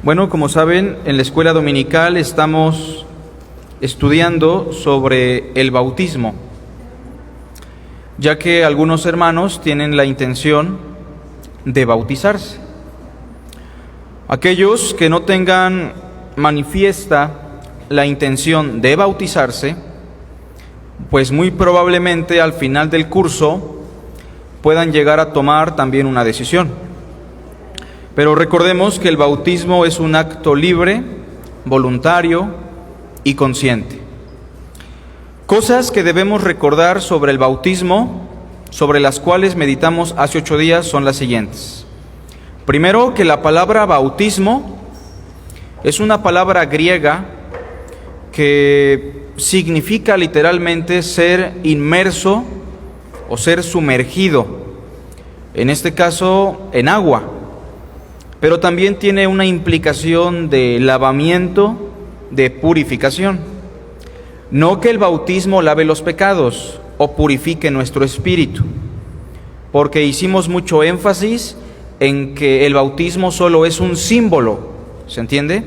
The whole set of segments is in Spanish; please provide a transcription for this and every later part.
Bueno, como saben, en la escuela dominical estamos estudiando sobre el bautismo, ya que algunos hermanos tienen la intención de bautizarse. Aquellos que no tengan manifiesta la intención de bautizarse, pues muy probablemente al final del curso puedan llegar a tomar también una decisión. Pero recordemos que el bautismo es un acto libre, voluntario y consciente. Cosas que debemos recordar sobre el bautismo, sobre las cuales meditamos hace 8 días, son las siguientes. Primero, que la palabra bautismo es una palabra griega que significa literalmente ser inmerso o ser sumergido, en este caso en agua, pero también tiene una implicación de lavamiento, de purificación. No que el bautismo lave los pecados o purifique nuestro espíritu, porque hicimos mucho énfasis en que el bautismo solo es un símbolo, ¿se entiende?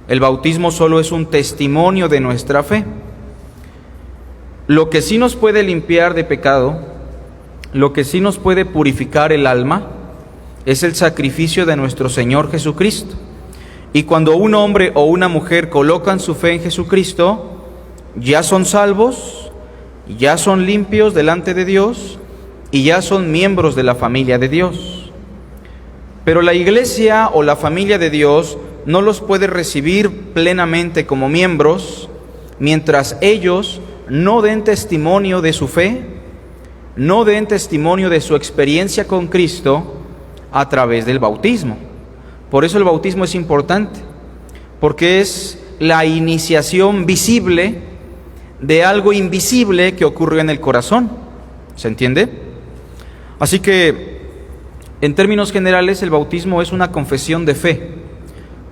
El bautismo solo es un testimonio de nuestra fe. Lo que sí nos puede limpiar de pecado, lo que sí nos puede purificar el alma, es el sacrificio de nuestro Señor Jesucristo. Y cuando un hombre o una mujer colocan su fe en Jesucristo, ya son salvos, ya son limpios delante de Dios y ya son miembros de la familia de Dios. Pero la iglesia o la familia de Dios no los puede recibir plenamente como miembros mientras ellos no den testimonio de su fe, no den testimonio de su experiencia con Cristo a través del bautismo. Por eso el bautismo es importante, porque es la iniciación visible de algo invisible que ocurrió en el corazón. ¿Se entiende? Así que, en términos generales, el bautismo es una confesión de fe.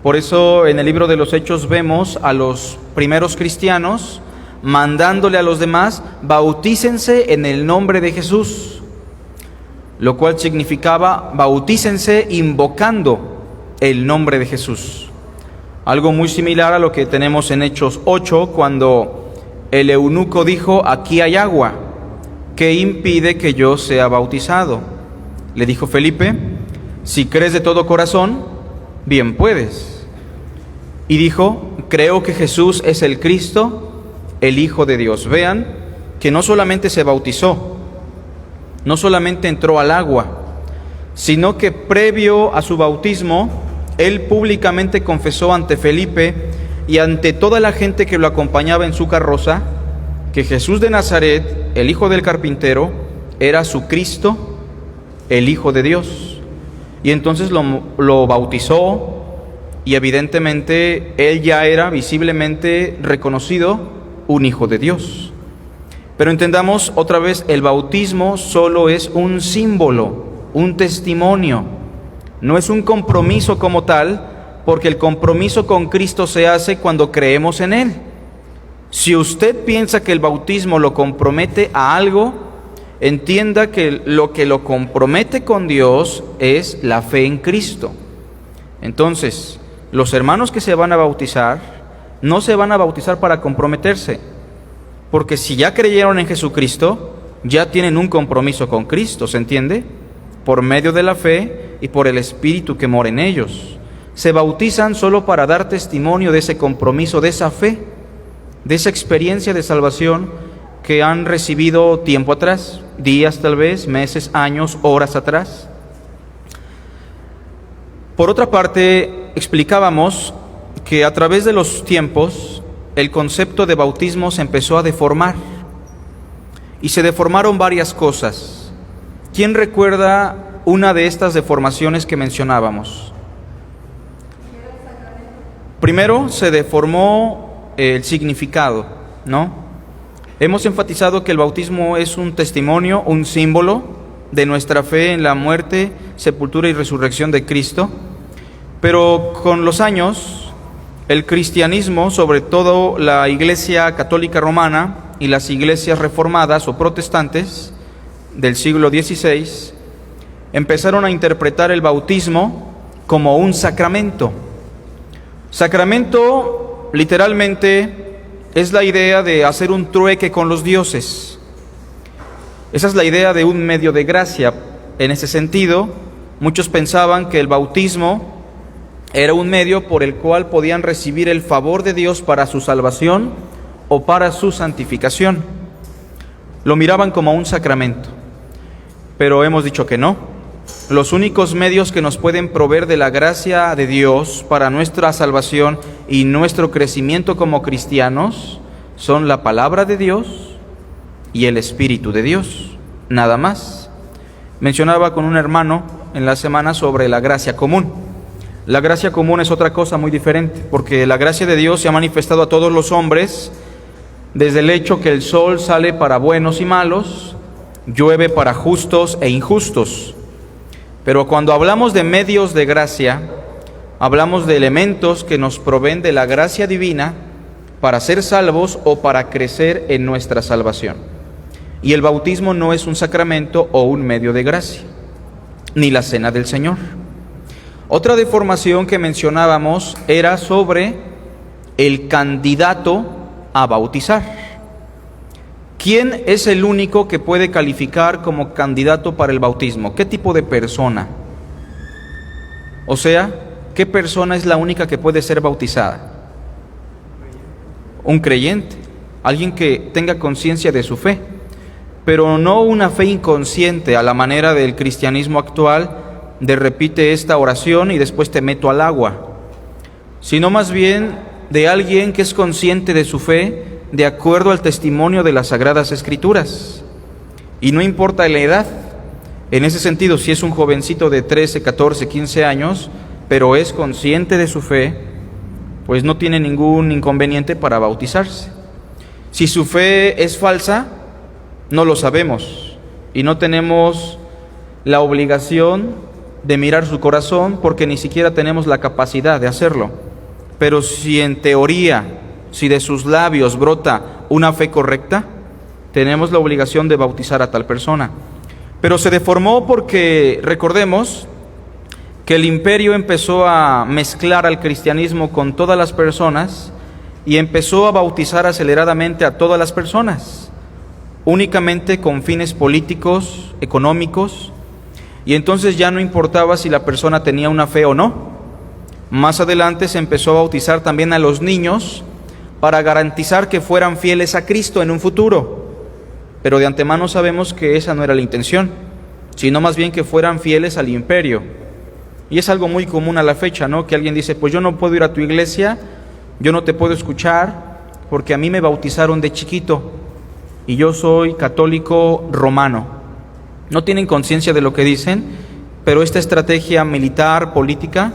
Por eso en el libro de los Hechos vemos a los primeros cristianos mandándole a los demás: bautícense en el nombre de Jesús, lo cual significaba bautícense invocando el nombre de Jesús. Algo muy similar a lo que tenemos en Hechos 8, cuando el eunuco dijo: aquí hay agua, ¿qué impide que yo sea bautizado? Le dijo Felipe: si crees de todo corazón, bien puedes. Y dijo: creo que Jesús es el Cristo, el Hijo de Dios. Vean que no solamente se bautizó, no solamente entró al agua, sino que previo a su bautismo, él públicamente confesó ante Felipe y ante toda la gente que lo acompañaba en su carroza que Jesús de Nazaret, el hijo del carpintero, era su Cristo, el Hijo de Dios. Y entonces lo bautizó y evidentemente él ya era visiblemente reconocido un Hijo de Dios. Pero entendamos otra vez, el bautismo solo es un símbolo, un testimonio, no es un compromiso como tal, porque el compromiso con Cristo se hace cuando creemos en Él. Si usted piensa que el bautismo lo compromete a algo, entienda que lo compromete con Dios es la fe en Cristo. Entonces, los hermanos que se van a bautizar, no se van a bautizar para comprometerse, porque si ya creyeron en Jesucristo, ya tienen un compromiso con Cristo, ¿se entiende? Por medio de la fe y por el Espíritu que mora en ellos. Se bautizan solo para dar testimonio de ese compromiso, de esa fe, de esa experiencia de salvación que han recibido tiempo atrás, días tal vez, meses, años, horas atrás. Por otra parte, explicábamos que a través de los tiempos, el concepto de bautismo se empezó a deformar y se deformaron varias cosas. ¿Quién recuerda una de estas deformaciones que mencionábamos? Primero, se deformó el significado, ¿no? Hemos enfatizado que el bautismo es un testimonio, un símbolo de nuestra fe en la muerte, sepultura y resurrección de Cristo, pero con los años el cristianismo, sobre todo la Iglesia Católica Romana y las iglesias reformadas o protestantes del siglo XVI, empezaron a interpretar el bautismo como un sacramento, Sacramento, literalmente, es la idea de hacer un trueque con los dioses. Esa es la idea de un medio de gracia. En ese sentido, muchos pensaban que el bautismo era un medio por el cual podían recibir el favor de Dios para su salvación o para su santificación. Lo miraban como un sacramento, pero hemos dicho que no. Los únicos medios que nos pueden proveer de la gracia de Dios para nuestra salvación y nuestro crecimiento como cristianos son la palabra de Dios y el Espíritu de Dios, nada más. Mencionaba con un hermano en la semana sobre la gracia común. La gracia común es otra cosa muy diferente, porque la gracia de Dios se ha manifestado a todos los hombres desde el hecho que el sol sale para buenos y malos, llueve para justos e injustos. Pero cuando hablamos de medios de gracia, hablamos de elementos que nos proveen de la gracia divina para ser salvos o para crecer en nuestra salvación. Y el bautismo no es un sacramento o un medio de gracia, ni la cena del Señor. Otra deformación que mencionábamos era sobre el candidato a bautizar. ¿Quién es el único que puede calificar como candidato para el bautismo? ¿Qué tipo de persona? O sea, ¿qué persona es la única que puede ser bautizada? Un creyente, alguien que tenga conciencia de su fe, pero no una fe inconsciente a la manera del cristianismo actual, de repite esta oración y después te meto al agua, sino más bien de alguien que es consciente de su fe de acuerdo al testimonio de las Sagradas Escrituras. Y no importa la edad, en ese sentido, si es un jovencito de 13, 14, 15 años, pero es consciente de su fe, pues no tiene ningún inconveniente para bautizarse. Si su fe es falsa, no lo sabemos y no tenemos la obligación de mirar su corazón porque ni siquiera tenemos la capacidad de hacerlo. Pero si en teoría, si de sus labios brota una fe correcta, tenemos la obligación de bautizar a tal persona. Pero se deformó porque, recordemos, que el imperio empezó a mezclar al cristianismo con todas las personas y empezó a bautizar aceleradamente a todas las personas, únicamente con fines políticos, económicos, y entonces ya no importaba si la persona tenía una fe o no. Más adelante se empezó a bautizar también a los niños para garantizar que fueran fieles a Cristo en un futuro, pero de antemano sabemos que esa no era la intención, sino más bien que fueran fieles al imperio. Y es algo muy común a la fecha, ¿no? Que alguien dice, pues yo no puedo ir a tu iglesia, yo no te puedo escuchar, porque a mí me bautizaron de chiquito y yo soy católico romano. No tienen conciencia de lo que dicen, pero esta estrategia militar, política,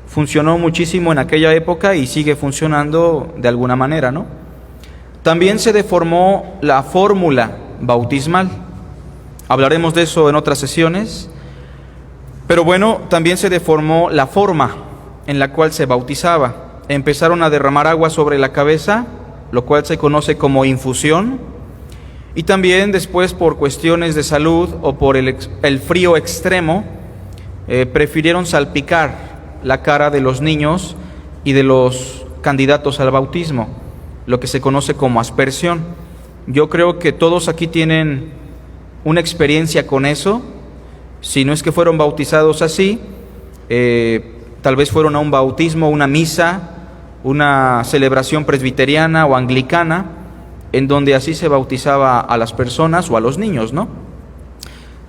funcionó muchísimo en aquella época y sigue funcionando de alguna manera, ¿no? También se deformó la fórmula bautismal. Hablaremos de eso en otras sesiones. Pero bueno, también se deformó la forma en la cual se bautizaba. Empezaron a derramar agua sobre la cabeza, lo cual se conoce como infusión. Y también después, por cuestiones de salud o por el frío extremo, prefirieron salpicar la cara de los niños y de los candidatos al bautismo, lo que se conoce como aspersión. Yo creo que todos aquí tienen una experiencia con eso. Si no es que fueron bautizados así, tal vez fueron a un bautismo, una misa, una celebración presbiteriana o anglicana, en donde así se bautizaba a las personas o a los niños, ¿no?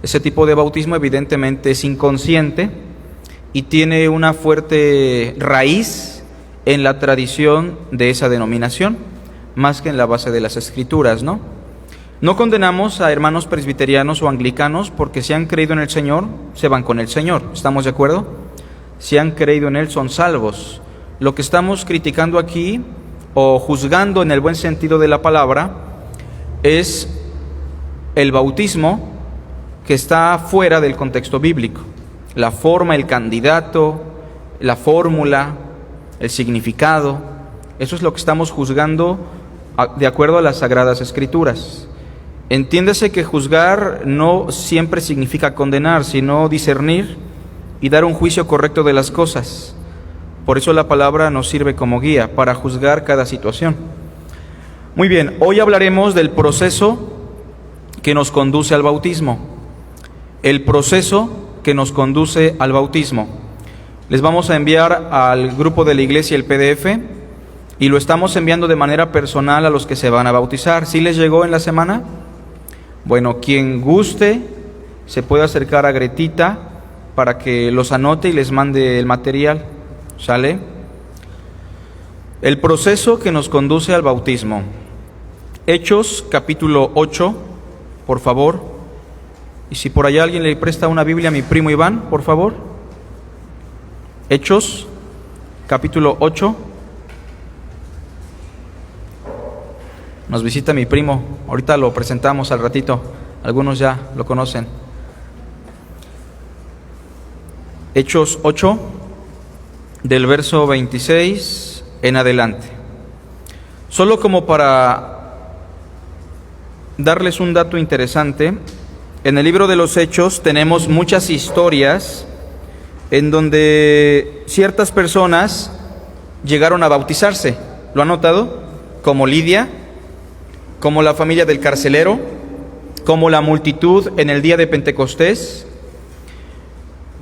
Ese tipo de bautismo evidentemente es inconsciente y tiene una fuerte raíz en la tradición de esa denominación, más que en la base de las Escrituras, ¿no? No condenamos a hermanos presbiterianos o anglicanos porque si han creído en el Señor, se van con el Señor, ¿estamos de acuerdo? Si han creído en Él, son salvos. Lo que estamos criticando aquí, o juzgando en el buen sentido de la palabra, es el bautismo que está fuera del contexto bíblico. La forma, el candidato, la fórmula, el significado, eso es lo que estamos juzgando de acuerdo a las Sagradas Escrituras. Entiéndase que juzgar no siempre significa condenar, sino discernir y dar un juicio correcto de las cosas. Por eso la palabra nos sirve como guía para juzgar cada situación. Muy bien, hoy hablaremos del proceso que nos conduce al bautismo. El proceso que nos conduce al bautismo. Les vamos a enviar al grupo de la iglesia el PDF y lo estamos enviando de manera personal a los que se van a bautizar. ¿Sí les llegó en la semana? Bueno, quien guste se puede acercar a Gretita para que los anote y les mande el material. ¿Sale? El proceso que nos conduce al bautismo. Hechos, capítulo 8, por favor. Y si por allá alguien le presta una Biblia a mi primo Iván, por favor. Hechos, capítulo 8. Nos visita mi primo. Ahorita lo presentamos al ratito. Algunos ya lo conocen. Hechos 8, del verso 26 en adelante. Solo como para darles un dato interesante, en el libro de los Hechos tenemos muchas historias en donde ciertas personas llegaron a bautizarse. ¿Lo han notado? Como Lidia, como la familia del carcelero, como la multitud en el día de Pentecostés.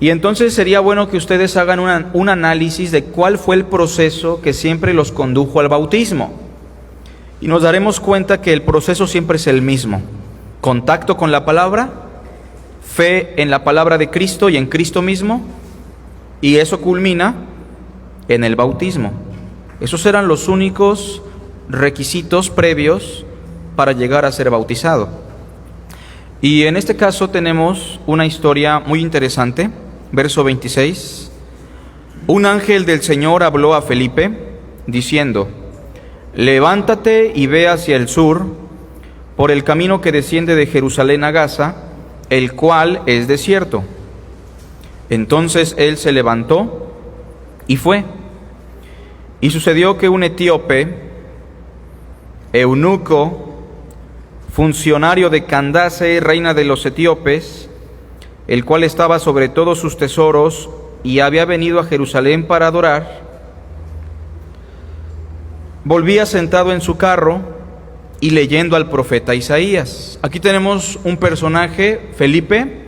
Y entonces sería bueno que ustedes hagan un análisis de cuál fue el proceso que siempre los condujo al bautismo. Y nos daremos cuenta que el proceso siempre es el mismo. Contacto con la palabra, fe en la palabra de Cristo y en Cristo mismo, y eso culmina en el bautismo. Esos eran los únicos requisitos previos para llegar a ser bautizado. Y en este caso tenemos una historia muy interesante. Verso 26. Un ángel del Señor habló a Felipe, diciendo: levántate y ve hacia el sur, por el camino que desciende de Jerusalén a Gaza, el cual es desierto. Entonces él se levantó y fue. Y sucedió que un etíope, eunuco, funcionario de Candace, reina de los etíopes, el cual estaba sobre todos sus tesoros y había venido a Jerusalén para adorar, volvía sentado en su carro y leyendo al profeta Isaías. Aquí tenemos un personaje, Felipe,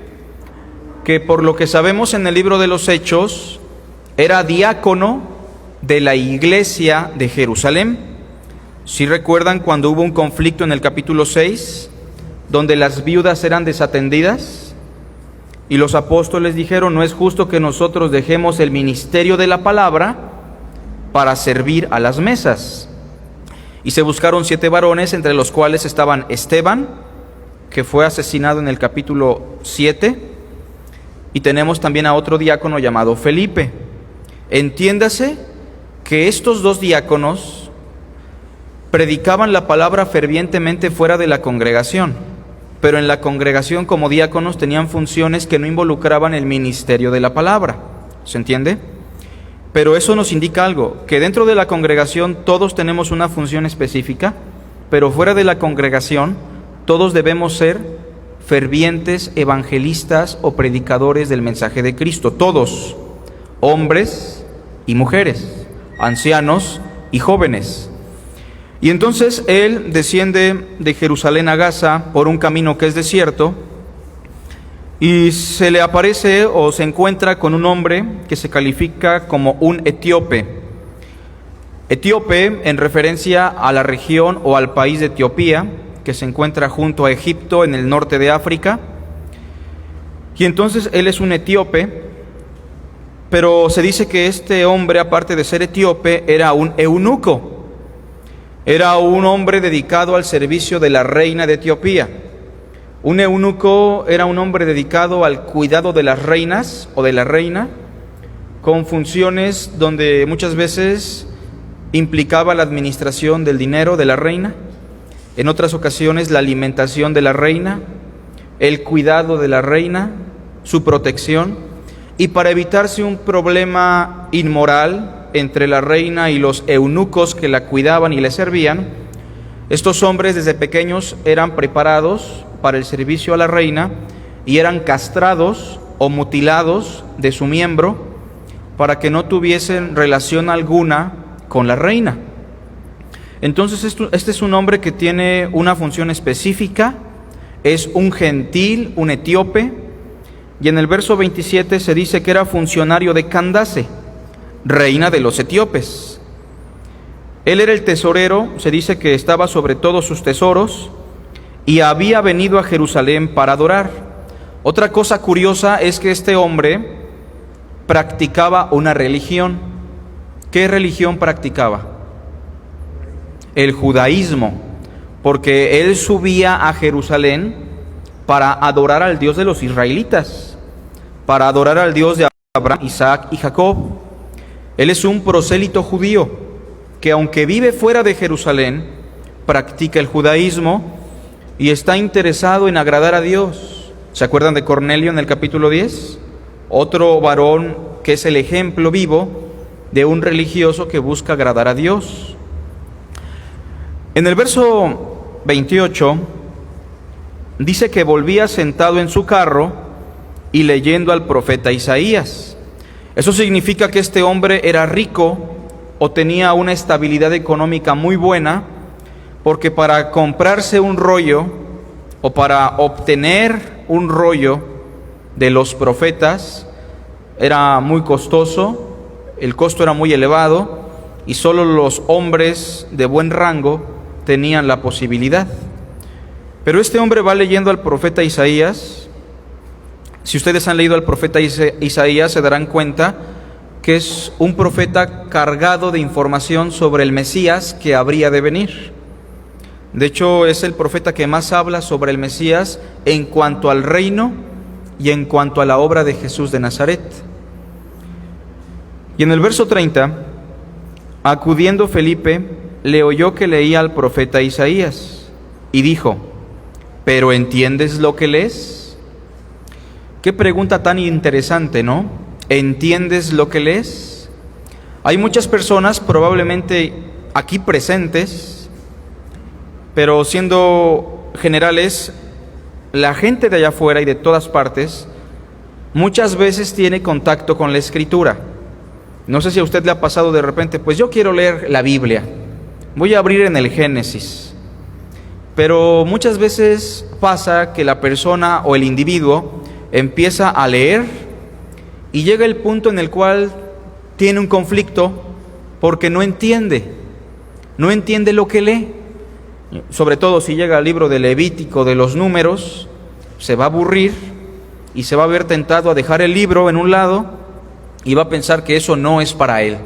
que por lo que sabemos en el libro de los Hechos, era diácono de la iglesia de Jerusalén. ¿Sí recuerdan cuando hubo un conflicto en el capítulo 6, donde las viudas eran desatendidas? Y los apóstoles dijeron: no es justo que nosotros dejemos el ministerio de la palabra para servir a las mesas. Y se buscaron 7 varones, entre los cuales estaban Esteban, que fue asesinado en el capítulo 7, y tenemos también a otro diácono llamado Felipe. Entiéndase que estos 2 diáconos predicaban la palabra fervientemente fuera de la congregación, pero en la congregación como diáconos tenían funciones que no involucraban el ministerio de la palabra. ¿Se entiende? Pero eso nos indica algo, que dentro de la congregación todos tenemos una función específica, pero fuera de la congregación todos debemos ser fervientes evangelistas o predicadores del mensaje de Cristo. Todos, hombres y mujeres, ancianos y jóvenes. Y entonces él desciende de Jerusalén a Gaza por un camino que es desierto, y se le aparece o se encuentra con un hombre que se califica como un etíope. Etíope en referencia a la región o al país de Etiopía, que se encuentra junto a Egipto en el norte de África. Y entonces él es un etíope, pero se dice que este hombre, aparte de ser etíope, era un eunuco. Era un hombre dedicado al servicio de la reina de Etiopía. Un eunuco era un hombre dedicado al cuidado de las reinas o de la reina, con funciones donde muchas veces implicaba la administración del dinero de la reina, en otras ocasiones la alimentación de la reina, el cuidado de la reina, su protección, y para evitarse un problema inmoral entre la reina y los eunucos que la cuidaban y le servían, estos hombres desde pequeños eran preparados para el servicio a la reina y eran castrados o mutilados de su miembro para que no tuviesen relación alguna con la reina. Entonces este es un hombre que tiene una función específica, es un gentil, un etíope, y en el verso 27 se dice que era funcionario de Candace, reina de los etíopes. Él era el tesorero, se dice que estaba sobre todos sus tesoros, y había venido a Jerusalén para adorar. Otra cosa curiosa es que este hombre practicaba una religión. ¿Qué religión practicaba? El judaísmo, porque él subía a Jerusalén para adorar al Dios de los israelitas, para adorar al Dios de Abraham, Isaac y Jacob. Él es un prosélito judío que, aunque vive fuera de Jerusalén, practica el judaísmo y está interesado en agradar a Dios. ¿Se acuerdan de Cornelio en el capítulo 10? Otro varón que es el ejemplo vivo de un religioso que busca agradar a Dios. En el verso 28 dice que volvía sentado en su carro y leyendo al profeta Isaías. Eso significa que este hombre era rico o tenía una estabilidad económica muy buena, porque para comprarse un rollo o para obtener un rollo de los profetas era muy costoso, el costo era muy elevado y solo los hombres de buen rango tenían la posibilidad. Pero este hombre va leyendo al profeta Isaías. Si ustedes han leído al profeta Isaías, se darán cuenta que es un profeta cargado de información sobre el Mesías que habría de venir. De hecho, es el profeta que más habla sobre el Mesías en cuanto al reino y en cuanto a la obra de Jesús de Nazaret. Y en el verso 30, acudiendo Felipe, le oyó que leía al profeta Isaías y dijo: ¿pero entiendes lo que lees? Qué pregunta tan interesante, ¿no? ¿Entiendes lo que lees? Hay muchas personas probablemente aquí presentes, pero siendo generales, la gente de allá afuera y de todas partes muchas veces tiene contacto con la Escritura. No sé si a usted le ha pasado de repente, pues yo quiero leer la Biblia, voy a abrir en el Génesis. Pero muchas veces pasa que la persona o el individuo empieza a leer y llega el punto en el cual tiene un conflicto porque no entiende lo que lee. Sobre todo si llega al libro de Levítico, de los Números, se va a aburrir y se va a ver tentado a dejar el libro en un lado y va a pensar que eso no es para él,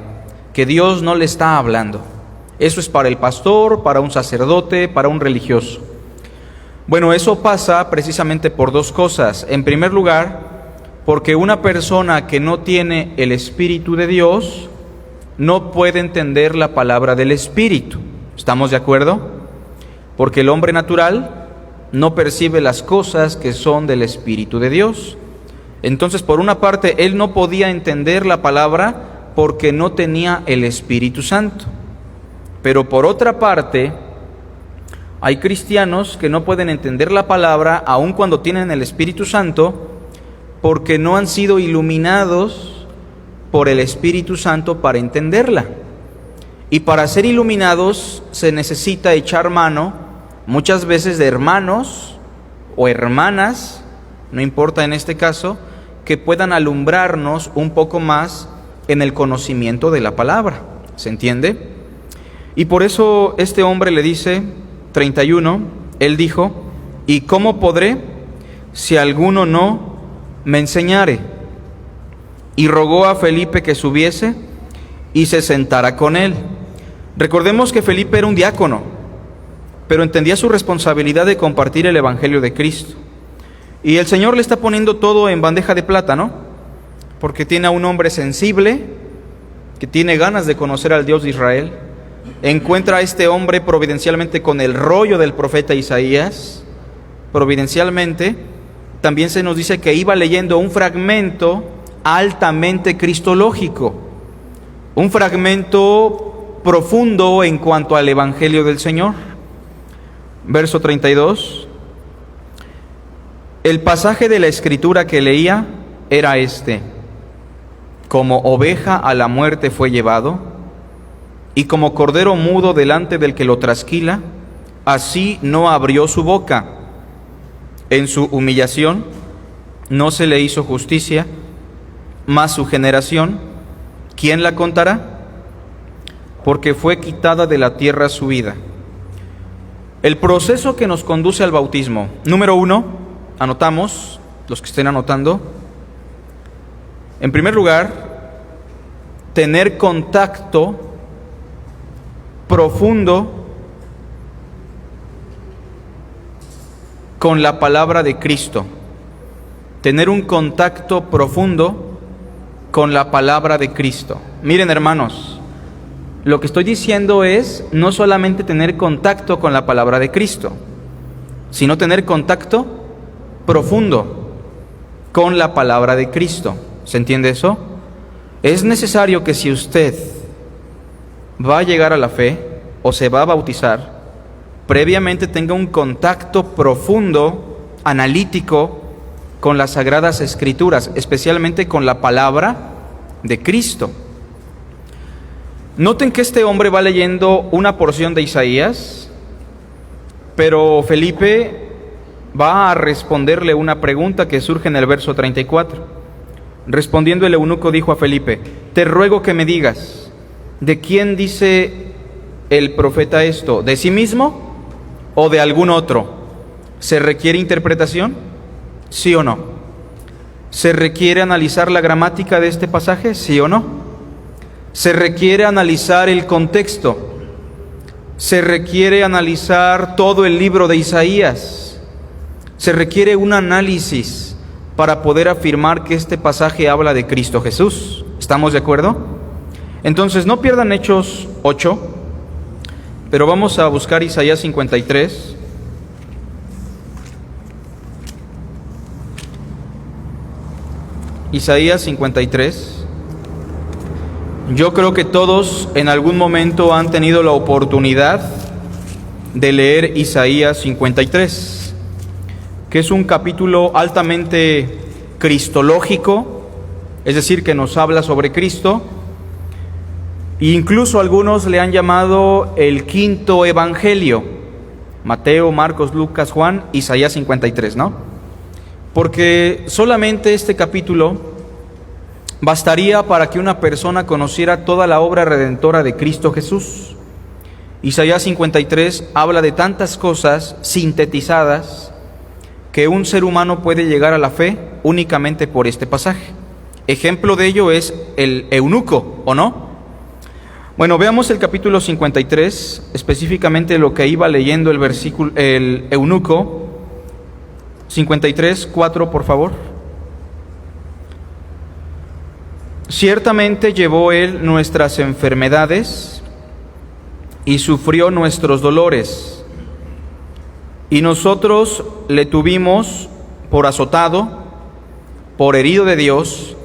que Dios no le está hablando. Eso es para el pastor, para un sacerdote, para un religioso. Bueno, eso pasa precisamente por dos cosas. En primer lugar, porque una persona que no tiene el Espíritu de Dios no puede entender la palabra del Espíritu. ¿Estamos de acuerdo? Porque el hombre natural no percibe las cosas que son del Espíritu de Dios. Entonces, por una parte, él no podía entender la palabra porque no tenía el Espíritu Santo. Pero por otra parte, hay cristianos que no pueden entender la palabra aun cuando tienen el Espíritu Santo, porque no han sido iluminados por el Espíritu Santo para entenderla. Y para ser iluminados se necesita echar mano muchas veces de hermanos o hermanas, no importa en este caso, que puedan alumbrarnos un poco más en el conocimiento de la palabra. ¿Se entiende? Y por eso este hombre le dice, 31, él dijo: ¿y cómo podré si alguno no me enseñare? Y rogó a Felipe que subiese y se sentara con él. Recordemos que Felipe era un diácono, pero entendía su responsabilidad de compartir el Evangelio de Cristo. Y el Señor le está poniendo todo en bandeja de plata, ¿no? Porque tiene a un hombre sensible, que tiene ganas de conocer al Dios de Israel. Encuentra a este hombre providencialmente con el rollo del profeta Isaías. Providencialmente, también se nos dice que iba leyendo un fragmento altamente cristológico, un fragmento profundo en cuanto al Evangelio del Señor. Verso 32. El pasaje de la Escritura que leía era este: como oveja a la muerte fue llevado, y como cordero mudo delante del que lo trasquila, así no abrió su boca. En su humillación no se le hizo justicia, mas su generación, ¿quién la contará? Porque fue quitada de la tierra su vida. El proceso que nos conduce al bautismo. Número 1, anotamos, los que estén anotando. En primer lugar, tener contacto profundo con la palabra de Cristo. Tener un contacto profundo con la palabra de Cristo. Miren, hermanos, lo que estoy diciendo es no solamente tener contacto con la palabra de Cristo, sino tener contacto profundo con la palabra de Cristo. ¿Se entiende eso? Es necesario que si usted va a llegar a la fe o se va a bautizar, previamente tenga un contacto profundo, analítico, con las Sagradas Escrituras, especialmente con la palabra de Cristo. Noten que este hombre va leyendo una porción de Isaías, pero Felipe va a responderle una pregunta que surge en el verso 34. Respondiendo el eunuco dijo a Felipe: te ruego que me digas, ¿de quién dice el profeta esto? ¿De sí mismo o de algún otro? ¿Se requiere interpretación? ¿Sí o no? ¿Se requiere analizar la gramática de este pasaje? ¿Sí o no? ¿Se requiere analizar el contexto? ¿Se requiere analizar todo el libro de Isaías? ¿Se requiere un análisis para poder afirmar que este pasaje habla de Cristo Jesús? ¿Estamos de acuerdo? Entonces no pierdan Hechos 8, pero vamos a buscar Isaías 53. Isaías 53. Yo creo que todos en algún momento han tenido la oportunidad de leer Isaías 53, que es un capítulo altamente cristológico, es decir, que nos habla sobre Cristo. Incluso algunos le han llamado el quinto evangelio: Mateo, Marcos, Lucas, Juan, Isaías 53, ¿no? Porque solamente este capítulo bastaría para que una persona conociera toda la obra redentora de Cristo Jesús. Isaías 53 habla de tantas cosas sintetizadas que un ser humano puede llegar a la fe únicamente por este pasaje. Ejemplo de ello es el eunuco, ¿o no? Bueno, veamos el capítulo 53, específicamente lo que iba leyendo el eunuco. 53, 4, por favor. Ciertamente llevó él nuestras enfermedades y sufrió nuestros dolores, y nosotros le tuvimos por azotado, por herido de Dios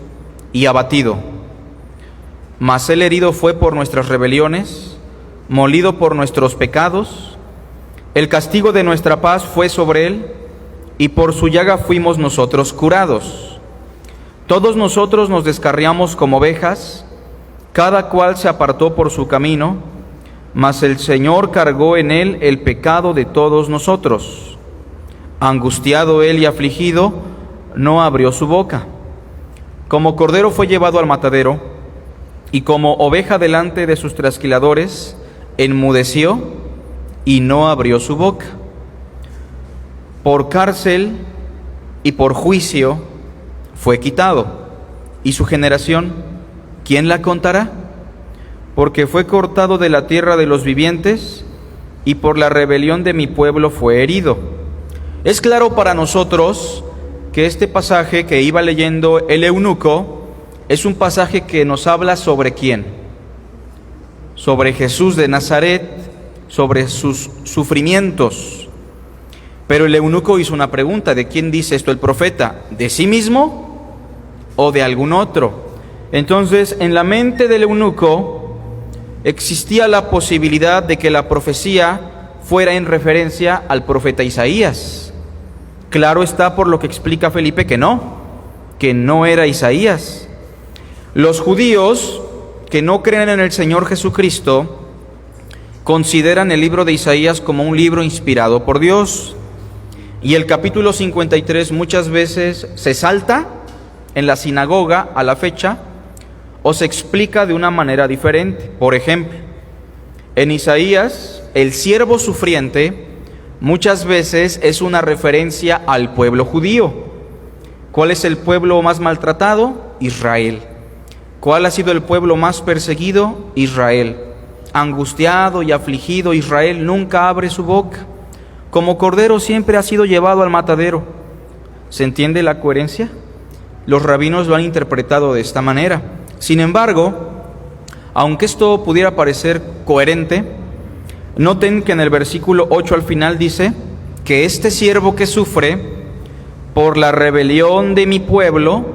y abatido. Mas él herido fue por nuestras rebeliones, molido por nuestros pecados. El castigo de nuestra paz fue sobre él, y por su llaga fuimos nosotros curados. Todos nosotros nos descarriamos como ovejas, cada cual se apartó por su camino, mas el Señor cargó en él el pecado de todos nosotros. Angustiado él y afligido, no abrió su boca. Como cordero fue llevado al matadero, y como oveja delante de sus trasquiladores, enmudeció y no abrió su boca. Por cárcel y por juicio fue quitado, y su generación, ¿quién la contará? Porque fue cortado de la tierra de los vivientes, y por la rebelión de mi pueblo fue herido. Es claro para nosotros que este pasaje que iba leyendo el eunuco es un pasaje que nos habla sobre quién, sobre Jesús de Nazaret, sobre sus sufrimientos. Pero el eunuco hizo una pregunta: ¿de quién dice esto el profeta? ¿De sí mismo o de algún otro? Entonces, en la mente del eunuco existía la posibilidad de que la profecía fuera en referencia al profeta Isaías. Claro está, por lo que explica Felipe, que no era Isaías. Los judíos que no creen en el Señor Jesucristo consideran el libro de Isaías como un libro inspirado por Dios. Y el capítulo 53 muchas veces se salta en la sinagoga a la fecha o se explica de una manera diferente. Por ejemplo, en Isaías, el siervo sufriente muchas veces es una referencia al pueblo judío. ¿Cuál es el pueblo más maltratado? Israel. ¿Cuál ha sido el pueblo más perseguido? Israel. Angustiado y afligido, Israel nunca abre su boca. Como cordero siempre ha sido llevado al matadero. ¿Se entiende la coherencia? Los rabinos lo han interpretado de esta manera. Sin embargo, aunque esto pudiera parecer coherente, noten que en el versículo 8 al final dice que este siervo que sufre por la rebelión de mi pueblo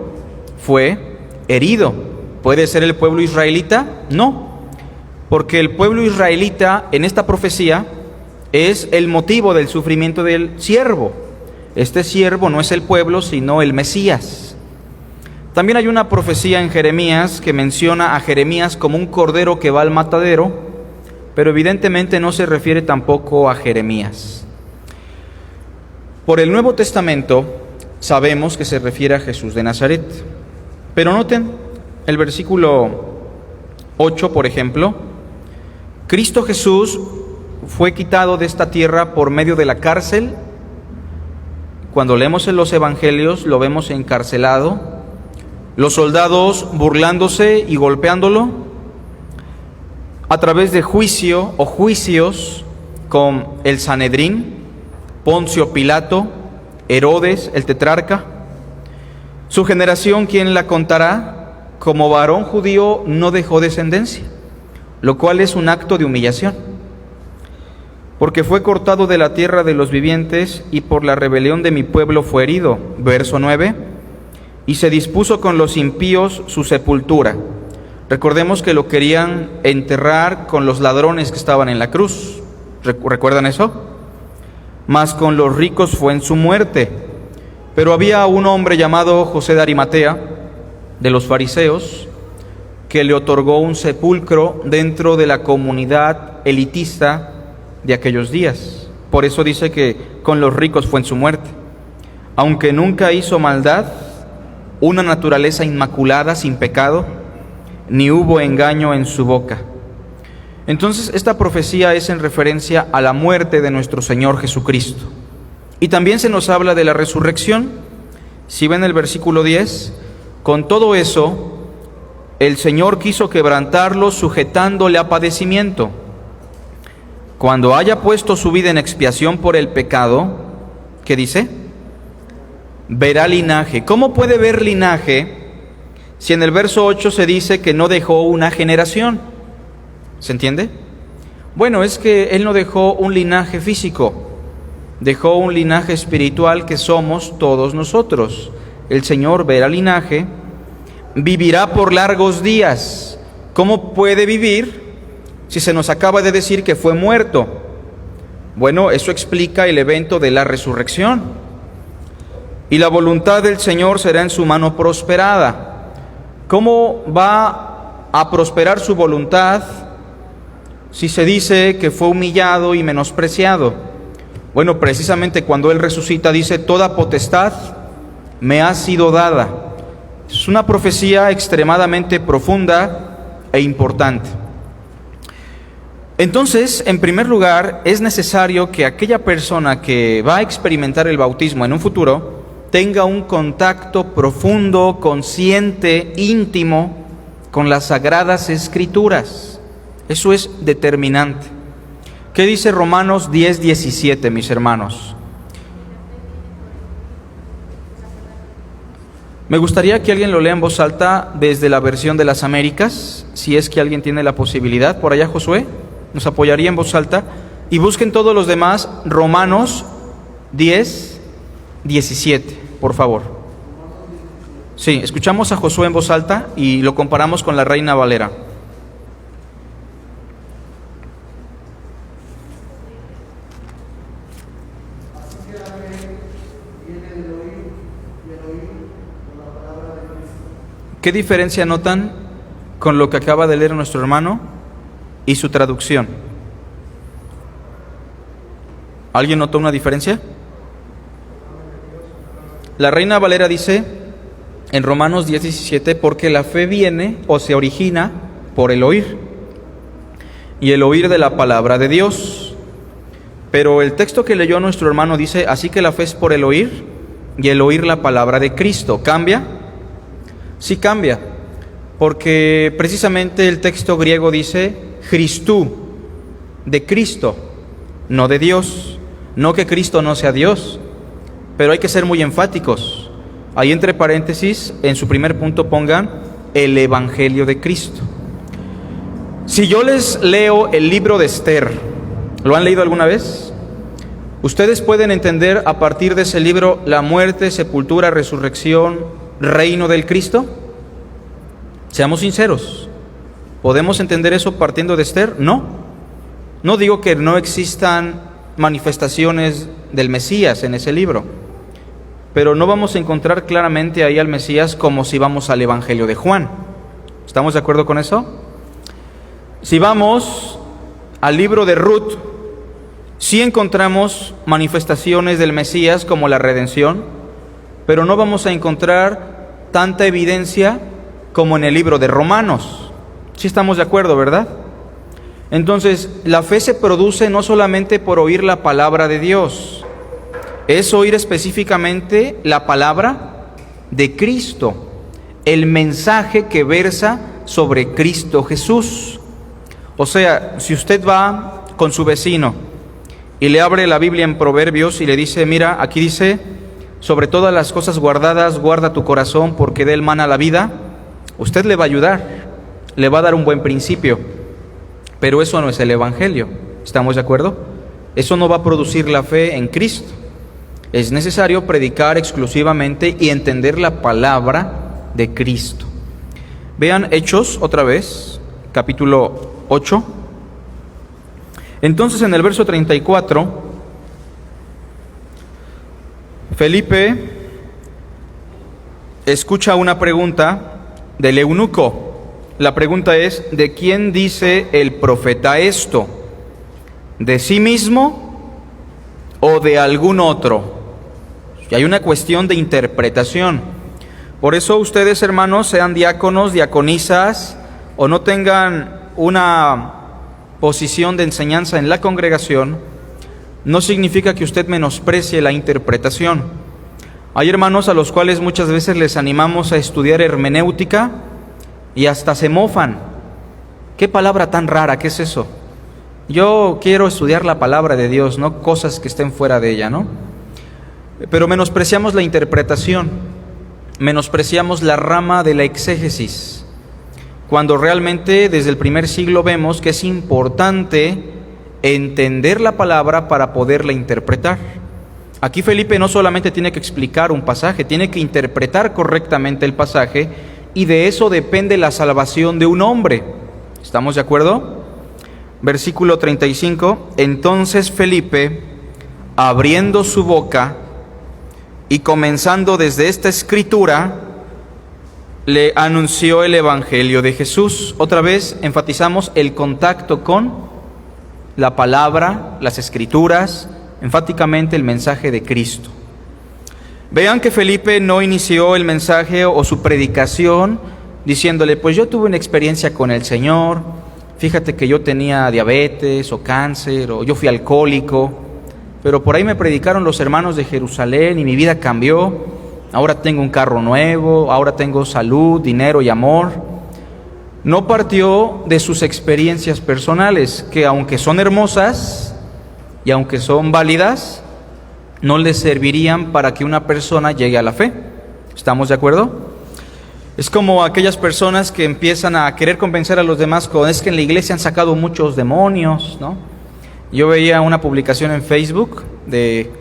fue herido. ¿Puede ser el pueblo israelita? No, porque el pueblo israelita en esta profecía es el motivo del sufrimiento del siervo. Este siervo no es el pueblo, sino el Mesías. También hay una profecía en Jeremías que menciona a Jeremías como un cordero que va al matadero, pero evidentemente no se refiere tampoco a Jeremías. Por el Nuevo Testamento sabemos que se refiere a Jesús de Nazaret. Pero noten el versículo 8, por ejemplo. Cristo Jesús fue quitado de esta tierra por medio de la cárcel. Cuando leemos en los evangelios lo vemos encarcelado, los soldados burlándose y golpeándolo, a través de juicio o juicios con el Sanedrín, Poncio Pilato, Herodes, el tetrarca. Su generación, ¿quién la contará? Como varón judío no dejó descendencia, lo cual es un acto de humillación, porque fue cortado de la tierra de los vivientes y por la rebelión de mi pueblo fue herido. Verso 9, y se dispuso con los impíos su sepultura. Recordemos que lo querían enterrar con los ladrones que estaban en la cruz. ¿Recuerdan eso? Mas con los ricos fue en su muerte. Pero había un hombre llamado José de Arimatea, de los fariseos, que le otorgó un sepulcro dentro de la comunidad elitista de aquellos días. Por eso dice que con los ricos fue en su muerte. Aunque nunca hizo maldad, una naturaleza inmaculada, sin pecado, ni hubo engaño en su boca. Entonces, esta profecía es en referencia a la muerte de nuestro Señor Jesucristo. Y también se nos habla de la resurrección. Si ven el versículo 10, con todo eso, el Señor quiso quebrantarlo, sujetándole a padecimiento. Cuando haya puesto su vida en expiación por el pecado, ¿qué dice? Verá linaje. ¿Cómo puede ver linaje si en el verso 8 se dice que no dejó una generación? ¿Se entiende? Bueno, es que Él no dejó un linaje físico, dejó un linaje espiritual que somos todos nosotros. El Señor verá linaje, vivirá por largos días. ¿Cómo puede vivir si se nos acaba de decir que fue muerto? Bueno, eso explica el evento de la resurrección. Y la voluntad del Señor será en su mano prosperada. ¿Cómo va a prosperar su voluntad si se dice que fue humillado y menospreciado? Bueno, precisamente cuando Él resucita dice, toda potestad me ha sido dada. Es una profecía extremadamente profunda e importante. Entonces, en primer lugar, es necesario que aquella persona que va a experimentar el bautismo en un futuro tenga un contacto profundo, consciente, íntimo con las Sagradas Escrituras. Eso es determinante. ¿Qué dice Romanos 10:17, mis hermanos? Me gustaría que alguien lo lea en voz alta desde la versión de las Américas, si es que alguien tiene la posibilidad. Por allá, Josué, nos apoyaría en voz alta. Y busquen todos los demás, Romanos 10:17, por favor. Sí, escuchamos a Josué en voz alta y lo comparamos con la Reina Valera. ¿Qué diferencia notan con lo que acaba de leer nuestro hermano y su traducción? ¿Alguien notó una diferencia? La Reina Valera dice en Romanos 10:17, porque la fe viene o se origina por el oír, y el oír de la palabra de Dios. Pero el texto que leyó nuestro hermano dice, así que la fe es por el oír, y el oír la palabra de Cristo. ¿Cambia? Sí cambia, porque precisamente el texto griego dice Christou, de Cristo, no de Dios. No que Cristo no sea Dios, pero hay que ser muy enfáticos. Ahí entre paréntesis, en su primer punto pongan el Evangelio de Cristo. Si yo les leo el libro de Esther, ¿lo han leído alguna vez? Ustedes pueden entender a partir de ese libro la muerte, sepultura, resurrección, reino del Cristo. Seamos sinceros, ¿podemos entender eso partiendo de Esther? No. No digo que no existan manifestaciones del Mesías en ese libro, pero no vamos a encontrar claramente ahí al Mesías como si vamos al Evangelio de Juan. ¿Estamos de acuerdo con eso? Si vamos al libro de Ruth, sí encontramos manifestaciones del Mesías como la redención, pero no vamos a encontrar tanta evidencia como en el libro de Romanos. Sí estamos de acuerdo, ¿verdad? Entonces, la fe se produce no solamente por oír la palabra de Dios, es oír específicamente la palabra de Cristo, el mensaje que versa sobre Cristo Jesús. O sea, si usted va con su vecino y le abre la Biblia en Proverbios y le dice, mira, aquí dice, sobre todas las cosas guardadas, guarda tu corazón porque de él mana la vida, usted le va a ayudar, le va a dar un buen principio. Pero eso no es el Evangelio, ¿estamos de acuerdo? Eso no va a producir la fe en Cristo. Es necesario predicar exclusivamente y entender la palabra de Cristo. Vean Hechos otra vez, capítulo 8. Entonces en el verso 34, Felipe escucha una pregunta del eunuco. La pregunta es, ¿de quién dice el profeta esto? ¿De sí mismo o de algún otro? Y hay una cuestión de interpretación. Por eso ustedes, hermanos, sean diáconos, diaconisas, o no tengan una posición de enseñanza en la congregación, no significa que usted menosprecie la interpretación. Hay hermanos a los cuales muchas veces les animamos a estudiar hermenéutica, y hasta se mofan. ¿Qué palabra tan rara? ¿Qué es eso? Yo quiero estudiar la palabra de Dios, no cosas que estén fuera de ella, ¿no? Pero menospreciamos la interpretación, menospreciamos la rama de la exégesis, cuando realmente desde el primer siglo vemos que es importante entender la palabra para poderla interpretar. Aquí Felipe no solamente tiene que explicar un pasaje, tiene que interpretar correctamente el pasaje, y de eso depende la salvación de un hombre. ¿Estamos de acuerdo? Versículo 35. Entonces Felipe, abriendo su boca y comenzando desde esta escritura, le anunció el Evangelio de Jesús. Otra vez enfatizamos el contacto con la palabra, las escrituras, enfáticamente el mensaje de Cristo. Vean que Felipe no inició el mensaje o su predicación diciéndole, pues yo tuve una experiencia con el Señor, fíjate que yo tenía diabetes o cáncer, o yo fui alcohólico, pero por ahí me predicaron los hermanos de Jerusalén y mi vida cambió, ahora tengo un carro nuevo, ahora tengo salud, dinero y amor. No partió de sus experiencias personales, que aunque son hermosas y aunque son válidas, no les servirían para que una persona llegue a la fe. ¿Estamos de acuerdo? Es como aquellas personas que empiezan a querer convencer a los demás con, es que en la iglesia han sacado muchos demonios, ¿no? Yo veía una publicación en Facebook de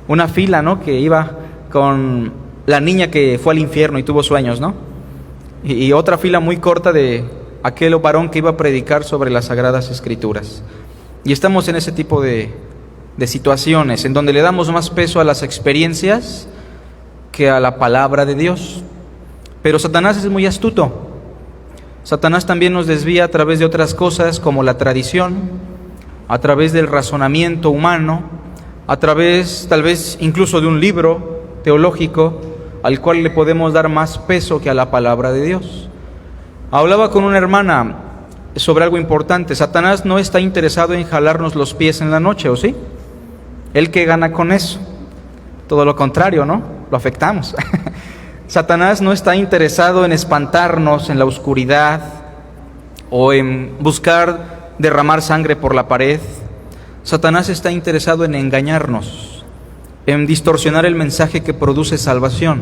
una fila, ¿no?, que iba con la niña que fue al infierno y tuvo sueños, ¿no? Y otra fila muy corta de aquel varón que iba a predicar sobre las Sagradas Escrituras. Y estamos en ese tipo de situaciones en donde le damos más peso a las experiencias que a la palabra de Dios. Pero Satanás es muy astuto. Satanás también nos desvía a través de otras cosas como la tradición, a través del razonamiento humano, a través tal vez incluso de un libro teológico al cual le podemos dar más peso que a la palabra de Dios. Hablaba con una hermana sobre algo importante. Satanás no está interesado en jalarnos los pies en la noche, ¿o sí? ¿Él qué gana con eso? Todo lo contrario, ¿no? Lo afectamos. Satanás no está interesado en espantarnos en la oscuridad o en buscar derramar sangre por la pared. Satanás está interesado en engañarnos, en distorsionar el mensaje que produce salvación,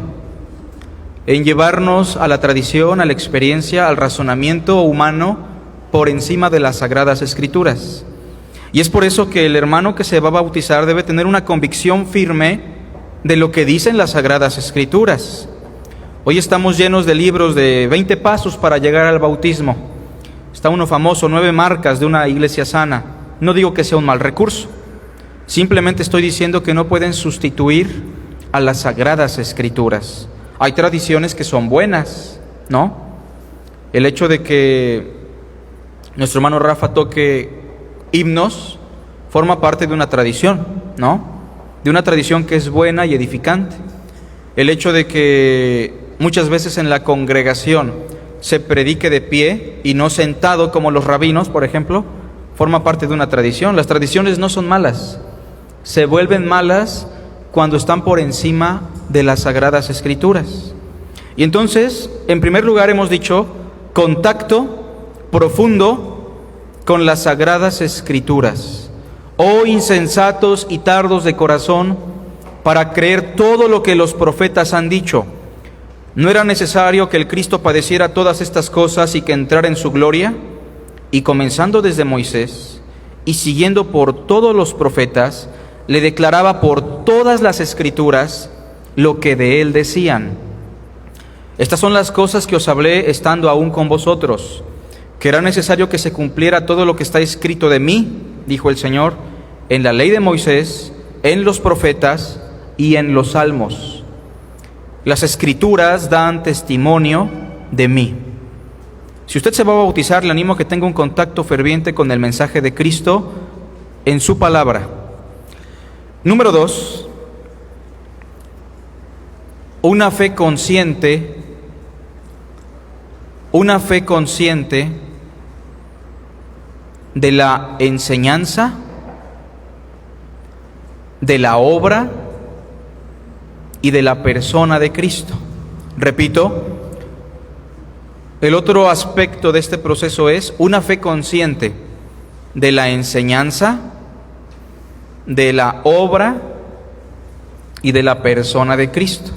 en llevarnos a la tradición, a la experiencia, al razonamiento humano por encima de las Sagradas Escrituras. Y es por eso que el hermano que se va a bautizar debe tener una convicción firme de lo que dicen las Sagradas Escrituras. Hoy estamos llenos de libros de 20 pasos para llegar al bautismo. Está uno famoso, 9 marcas de una iglesia sana. No digo que sea un mal recurso. Simplemente estoy diciendo que no pueden sustituir a las Sagradas Escrituras. Hay tradiciones que son buenas, ¿no? El hecho de que nuestro hermano Rafa toque himnos forma parte de una tradición, ¿no? De una tradición que es buena y edificante. El hecho de que muchas veces en la congregación se predique de pie y no sentado como los rabinos, por ejemplo, forma parte de una tradición. Las tradiciones no son malas, se vuelven malas cuando están por encima de las Sagradas Escrituras. Y entonces, en primer lugar hemos dicho, contacto profundo con las Sagradas Escrituras. Oh insensatos y tardos de corazón, para creer todo lo que los profetas han dicho. ¿No era necesario que el Cristo padeciera todas estas cosas y que entrara en su gloria? Y comenzando desde Moisés y siguiendo por todos los profetas, le declaraba por todas las Escrituras lo que de él decían. Estas son las cosas que os hablé estando aún con vosotros, que era necesario que se cumpliera todo lo que está escrito de mí, dijo el Señor, en la ley de Moisés, en los profetas y en los salmos. Las Escrituras dan testimonio de mí. Si usted se va a bautizar, le animo a que tenga un contacto ferviente con el mensaje de Cristo en su palabra. Número 2, una fe consciente de la enseñanza, de la obra y de la persona de Cristo. Repito, el otro aspecto de este proceso es una fe consciente de la enseñanza, de la obra y de la persona de Cristo.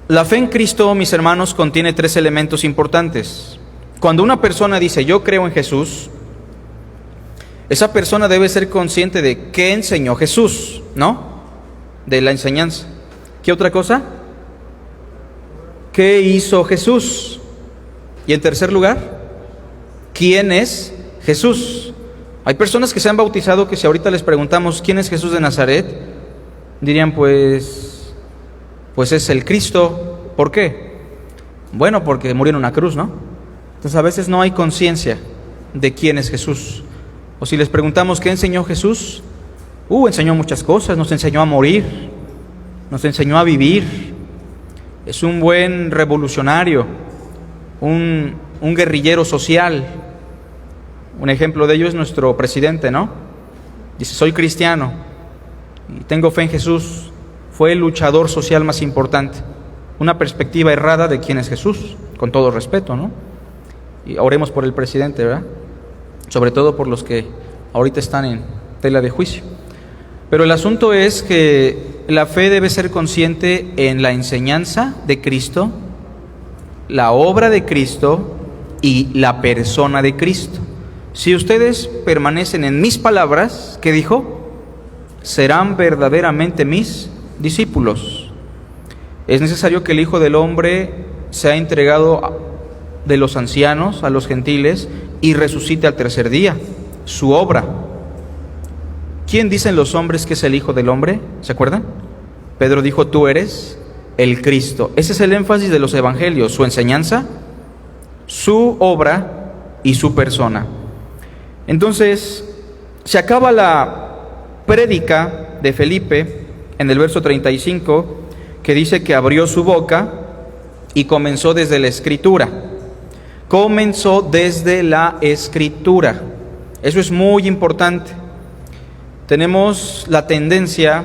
La fe en Cristo, mis hermanos, contiene 3 elementos importantes. Cuando una persona dice yo creo en Jesús, esa persona debe ser consciente de qué enseñó Jesús, ¿no? De la enseñanza. ¿Qué otra cosa? ¿Qué hizo Jesús? Y en tercer lugar, ¿quién es Jesús? Hay personas que se han bautizado que si ahorita les preguntamos ¿quién es Jesús de Nazaret? Dirían pues es el Cristo. ¿Por qué? Bueno, porque murió en una cruz, ¿no? Entonces a veces no hay conciencia de quién es Jesús. O si les preguntamos ¿qué enseñó Jesús? Enseñó muchas cosas, nos enseñó a morir, nos enseñó a vivir. Es un buen revolucionario, un guerrillero social. Un ejemplo de ello es nuestro presidente, ¿no? Dice, soy cristiano y tengo fe en Jesús. Fue el luchador social más importante. Una perspectiva errada de quién es Jesús, con todo respeto, ¿no? Y oremos por el presidente, ¿verdad? Sobre todo por los que ahorita están en tela de juicio. Pero el asunto es que la fe debe ser consciente en la enseñanza de Cristo, la obra de Cristo y la persona de Cristo. Si ustedes permanecen en mis palabras, ¿qué dijo? Serán verdaderamente mis discípulos. Es necesario que el Hijo del Hombre sea entregado de los ancianos a los gentiles y resucite al tercer día. Su obra. ¿Quién dicen los hombres que es el Hijo del Hombre? ¿Se acuerdan? Pedro dijo, tú eres el Cristo. Ese es el énfasis de los evangelios, su enseñanza, su obra y su persona. Entonces, se acaba la prédica de Felipe en el verso 35, que dice que abrió su boca y comenzó desde la Escritura. Comenzó desde la Escritura. Eso es muy importante. Tenemos la tendencia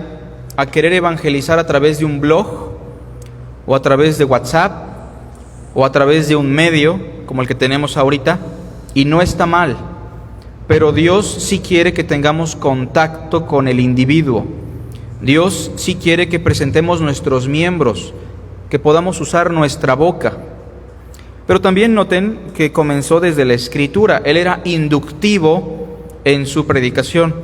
a querer evangelizar a través de un blog, o a través de WhatsApp, o a través de un medio como el que tenemos ahorita, y no está mal, pero Dios sí quiere que tengamos contacto con el individuo. Dios sí quiere que presentemos nuestros miembros, que podamos usar nuestra boca. Pero también noten que comenzó desde la Escritura. Él era inductivo en su predicación.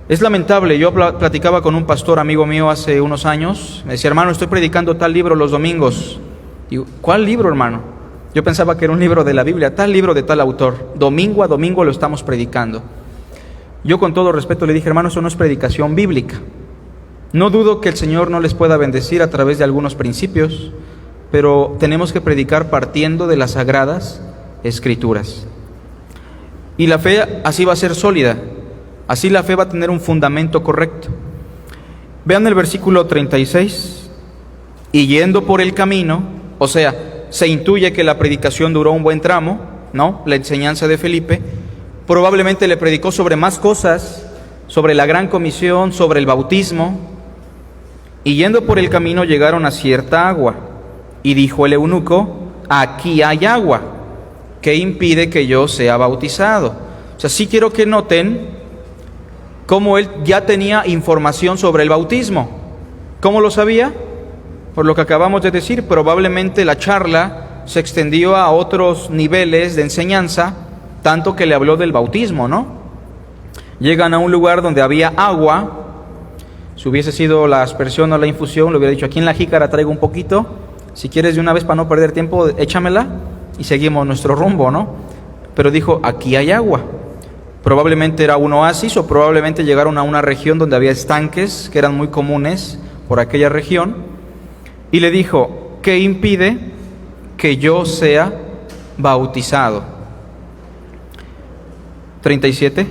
Es lamentable, yo platicaba con un pastor amigo mío hace unos años, me decía: hermano, estoy predicando tal libro los domingos. Digo: ¿cuál libro, hermano? Yo pensaba que era un libro de la Biblia, tal libro de tal autor. Domingo a domingo lo estamos predicando. Yo con todo respeto le dije: hermano, eso no es predicación bíblica. No dudo que el Señor no les pueda bendecir a través de algunos principios, pero tenemos que predicar partiendo de las Sagradas Escrituras. Y la fe así va a ser sólida. Así la fe va a tener un fundamento correcto. Vean el versículo 36. Y yendo por el camino, o sea, se intuye que la predicación duró un buen tramo, ¿no? La enseñanza de Felipe. Probablemente le predicó sobre más cosas, sobre la gran comisión, sobre el bautismo. Y yendo por el camino llegaron a cierta agua. Y dijo el eunuco: aquí hay agua, ¿qué impide que yo sea bautizado? O sea, sí quiero que noten cómo él ya tenía información sobre el bautismo. ¿Cómo lo sabía? Por lo que acabamos de decir, probablemente la charla se extendió a otros niveles de enseñanza, tanto que le habló del bautismo, ¿no? Llegan a un lugar donde había agua. Si hubiese sido la aspersión o la infusión, le hubiera dicho: aquí en la jícara traigo un poquito, si quieres de una vez para no perder tiempo, échamela y seguimos nuestro rumbo, ¿no? Pero dijo: aquí hay agua. Probablemente era un oasis, o probablemente llegaron a una región donde había estanques que eran muy comunes por aquella región, y le dijo: ¿qué impide que yo sea bautizado? 37.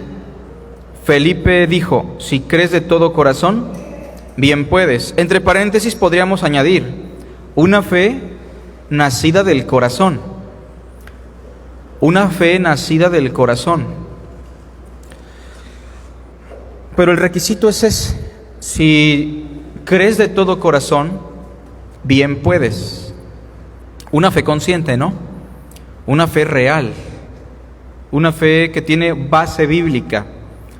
Felipe dijo: si crees de todo corazón, bien puedes. Entre paréntesis podríamos añadir: una fe nacida del corazón. Una fe nacida del corazón. Pero el requisito es ese: si crees de todo corazón, bien puedes. Una fe consciente, ¿no? Una fe real. Una fe que tiene base bíblica.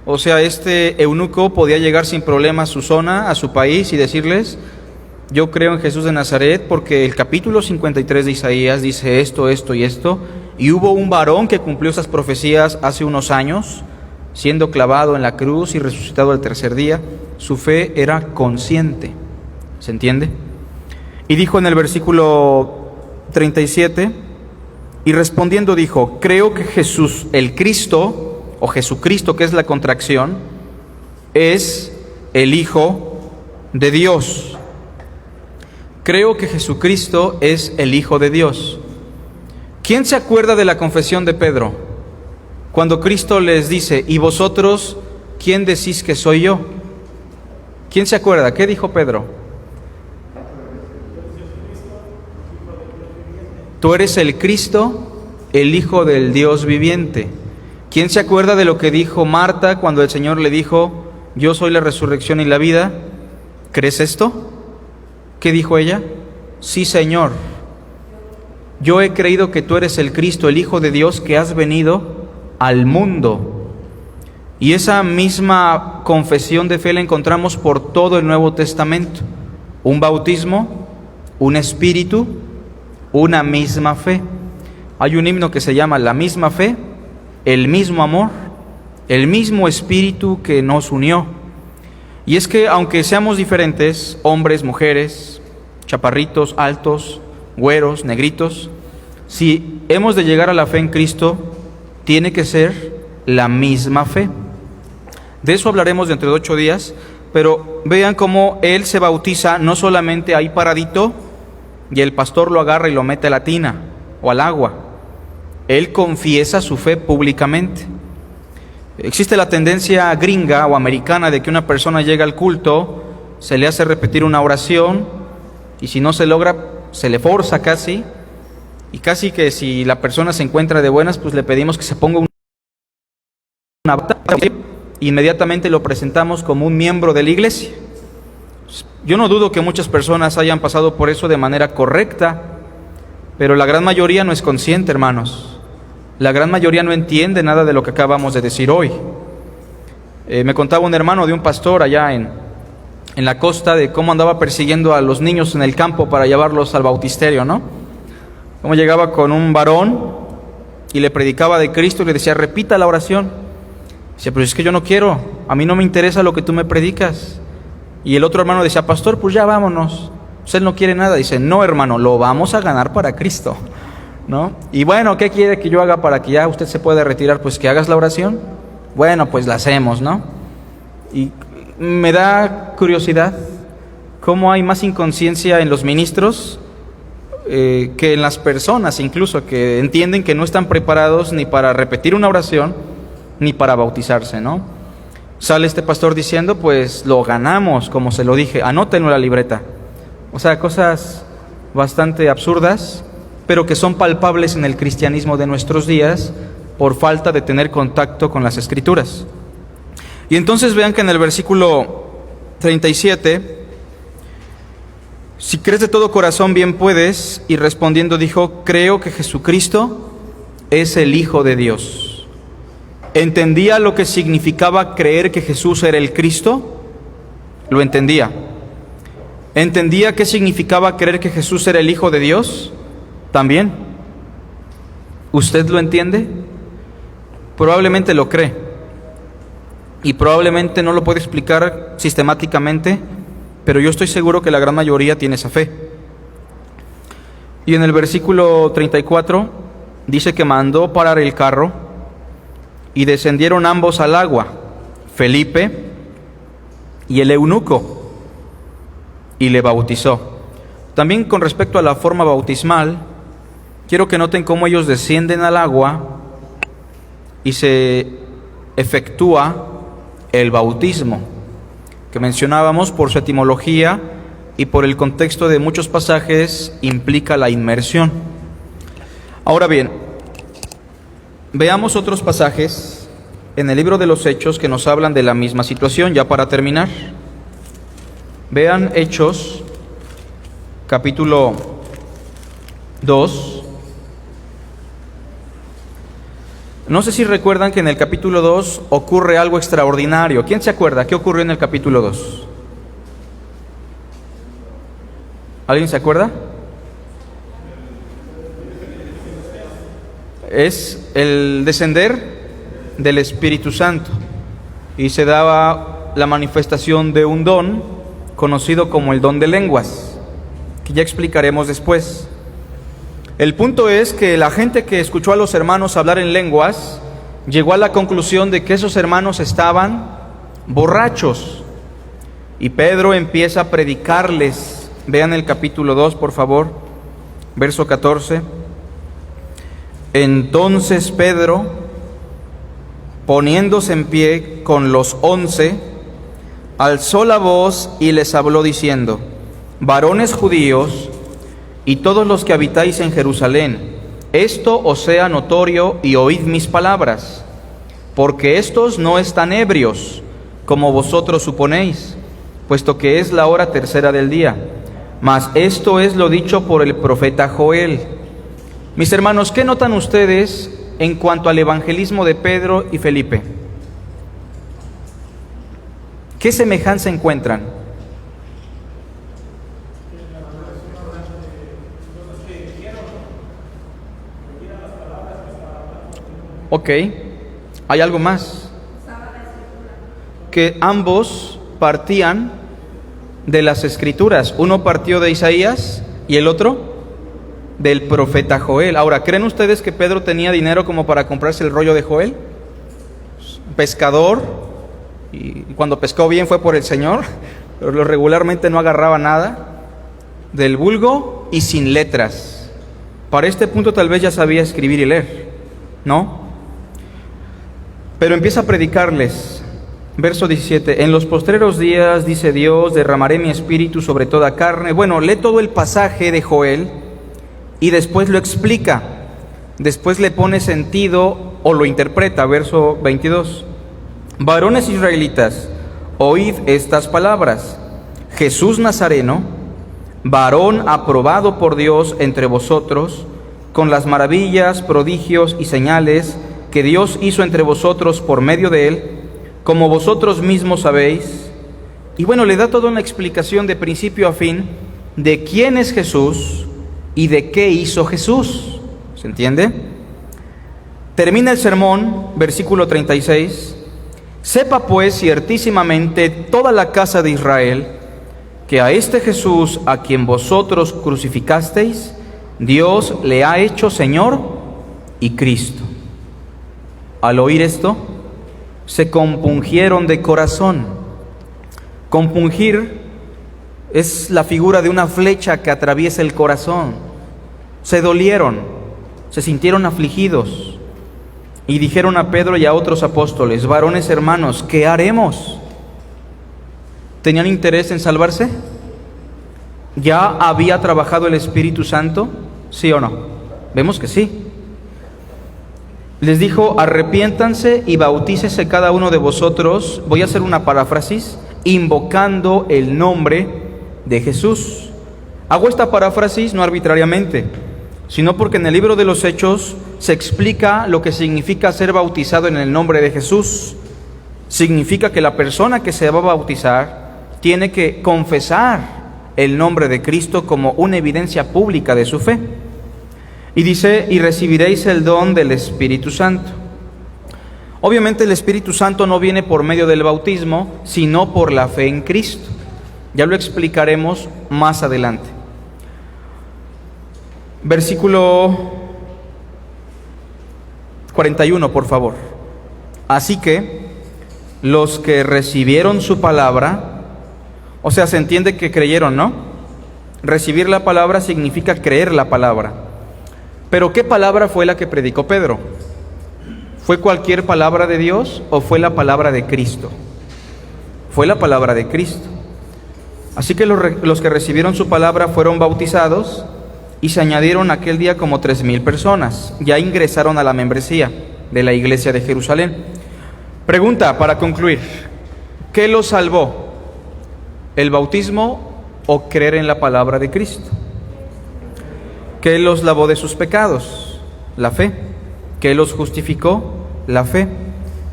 O sea, este eunuco podía llegar sin problema a su zona, a su país, y decirles: yo creo en Jesús de Nazaret porque el capítulo 53 de Isaías dice esto, esto y esto. Y hubo un varón que cumplió esas profecías hace unos años, siendo clavado en la cruz y resucitado al tercer día. Su fe era consciente. ¿Se entiende? Y dijo en el versículo 37, y respondiendo dijo: creo que Jesús, el Cristo, o Jesucristo, que es la contracción, es el Hijo de Dios. Creo que Jesucristo es el Hijo de Dios. ¿Quién se acuerda de la confesión de Pedro? Cuando Cristo les dice: ¿y vosotros quién decís que soy yo? ¿Quién se acuerda? ¿Qué dijo Pedro? Tú eres el Cristo, el Hijo del Dios viviente. ¿Quién se acuerda de lo que dijo Marta cuando el Señor le dijo: yo soy la resurrección y la vida? ¿Crees esto? ¿Qué dijo ella? Sí, Señor. Yo he creído que tú eres el Cristo, el Hijo de Dios, que has venido al mundo. Y esa misma confesión de fe la encontramos por todo el Nuevo Testamento. Un bautismo, un espíritu, una misma fe. Hay un himno que se llama La misma fe, el mismo amor, el mismo espíritu que nos unió. Y es que aunque seamos diferentes, hombres, mujeres, chaparritos, altos, güeros, negritos, si hemos de llegar a la fe en Cristo, tiene que ser la misma fe. De eso hablaremos dentro de 8 días, pero vean cómo él se bautiza no solamente ahí paradito y el pastor lo agarra y lo mete a la tina o al agua. Él confiesa su fe públicamente. Existe la tendencia gringa o americana de que una persona llega al culto, se le hace repetir una oración y si no se logra, se le forza casi, y casi que si la persona se encuentra de buenas, pues le pedimos que se ponga una bata, inmediatamente lo presentamos como un miembro de la iglesia. Yo no dudo que muchas personas hayan pasado por eso de manera correcta, pero la gran mayoría no es consciente, hermanos. La gran mayoría no entiende nada de lo que acabamos de decir hoy. Me contaba un hermano de un pastor allá en la costa de cómo andaba persiguiendo a los niños en el campo para llevarlos al bautisterio, ¿no? Cómo llegaba con un varón y le predicaba de Cristo y le decía, repita la oración. Dice, pero es que yo no quiero, a mí no me interesa lo que tú me predicas. Y el otro hermano decía, pastor, pues ya vámonos. Pues él no quiere nada. Dice, no, hermano, lo vamos a ganar para Cristo, ¿no? Y bueno, ¿qué quiere que yo haga para que ya usted se pueda retirar? Pues que hagas la oración. Bueno, pues la hacemos, ¿no? Y me da curiosidad cómo hay más inconsciencia en los ministros que en las personas, incluso, que entienden que no están preparados ni para repetir una oración ni para bautizarse, ¿no? Sale este pastor diciendo, pues lo ganamos, como se lo dije, anótenlo en la libreta. O sea, cosas bastante absurdas, pero que son palpables en el cristianismo de nuestros días por falta de tener contacto con las Escrituras. Y entonces vean que en el versículo 37, si crees de todo corazón bien puedes, y respondiendo dijo, creo que Jesucristo es el Hijo de Dios. ¿Entendía lo que significaba creer que Jesús era el Cristo? Lo entendía. ¿Entendía qué significaba creer que Jesús era el Hijo de Dios? También. ¿Usted lo entiende? Probablemente lo cree. Y probablemente no lo puede explicar sistemáticamente, pero yo estoy seguro que la gran mayoría tiene esa fe. Y en el versículo 34 dice que mandó parar el carro y descendieron ambos al agua, Felipe y el eunuco, y le bautizó. También con respecto a la forma bautismal, quiero que noten cómo ellos descienden al agua y se efectúa el bautismo, que mencionábamos por su etimología y por el contexto de muchos pasajes, implica la inmersión. Ahora bien, veamos otros pasajes en el libro de los Hechos que nos hablan de la misma situación, ya para terminar. Vean Hechos, capítulo 2. No sé si recuerdan que en el capítulo 2 ocurre algo extraordinario. ¿Quién se acuerda? ¿Qué ocurrió en el capítulo 2? ¿Alguien se acuerda? Es el descender del Espíritu Santo y se daba la manifestación de un don conocido como el don de lenguas, que ya explicaremos después. El punto es que la gente que escuchó a los hermanos hablar en lenguas llegó a la conclusión de que esos hermanos estaban borrachos. Y Pedro empieza a predicarles. Vean el capítulo 2, por favor, verso 14. Entonces Pedro, poniéndose en pie con los 11, alzó la voz y les habló diciendo: varones judíos, y todos los que habitáis en Jerusalén, esto os sea notorio y oíd mis palabras, porque estos no están ebrios, como vosotros suponéis, puesto que es la hora tercera del día, mas esto es lo dicho por el profeta Joel. Mis hermanos, ¿qué notan ustedes en cuanto al evangelismo de Pedro y Felipe? ¿Qué semejanza encuentran? Ok, hay algo más. Que ambos partían de las Escrituras. Uno partió de Isaías y el otro del profeta Joel. Ahora, ¿creen ustedes que Pedro tenía dinero como para comprarse el rollo de Joel? Pescador, y cuando pescó bien fue por el Señor, pero regularmente no agarraba nada, del vulgo y sin letras. Para este punto tal vez ya sabía escribir y leer, ¿no? Pero empieza a predicarles. Verso 17, en los postreros días, dice Dios, derramaré mi espíritu sobre toda carne. Bueno, lee todo el pasaje de Joel y después lo explica. Después le pone sentido o lo interpreta. Verso 22, varones israelitas, oíd estas palabras. Jesús Nazareno, varón aprobado por Dios entre vosotros, con las maravillas, prodigios y señales que Dios hizo entre vosotros por medio de él, como vosotros mismos sabéis. Y bueno, le da toda una explicación de principio a fin de quién es Jesús y de qué hizo Jesús. ¿Se entiende? Termina el sermón, versículo 36. Sepa pues ciertísimamente toda la casa de Israel que a este Jesús a quien vosotros crucificasteis, Dios le ha hecho Señor y Cristo. Al oír esto, se compungieron de corazón. Compungir es la figura de una flecha que atraviesa el corazón. Se dolieron, se sintieron afligidos y dijeron a Pedro y a otros apóstoles: varones hermanos, ¿qué haremos? ¿Tenían interés en salvarse? ¿Ya había trabajado el Espíritu Santo? ¿Sí o no? Vemos que sí. Les dijo: arrepiéntanse y bautícese cada uno de vosotros, voy a hacer una paráfrasis, invocando el nombre de Jesús. Hago esta paráfrasis no arbitrariamente, sino porque en el libro de los Hechos se explica lo que significa ser bautizado en el nombre de Jesús. Significa que la persona que se va a bautizar tiene que confesar el nombre de Cristo como una evidencia pública de su fe. Y dice: y recibiréis el don del Espíritu Santo. Obviamente el Espíritu Santo no viene por medio del bautismo, sino por la fe en Cristo. Ya lo explicaremos más adelante. Versículo 41, por favor. Así que los que recibieron su palabra, o sea, se entiende que creyeron, ¿no? Recibir la palabra significa creer la palabra. Pero ¿qué palabra fue la que predicó Pedro? ¿Fue cualquier palabra de Dios o fue la palabra de Cristo? Fue la palabra de Cristo. Así que los que recibieron su palabra fueron bautizados y se añadieron aquel día como 3,000 personas. Ya ingresaron a la membresía de la iglesia de Jerusalén. Pregunta para concluir: ¿qué los salvó? ¿El bautismo o creer en la palabra de Cristo? ¿Qué los lavó de sus pecados? La fe. ¿Qué los justificó? La fe.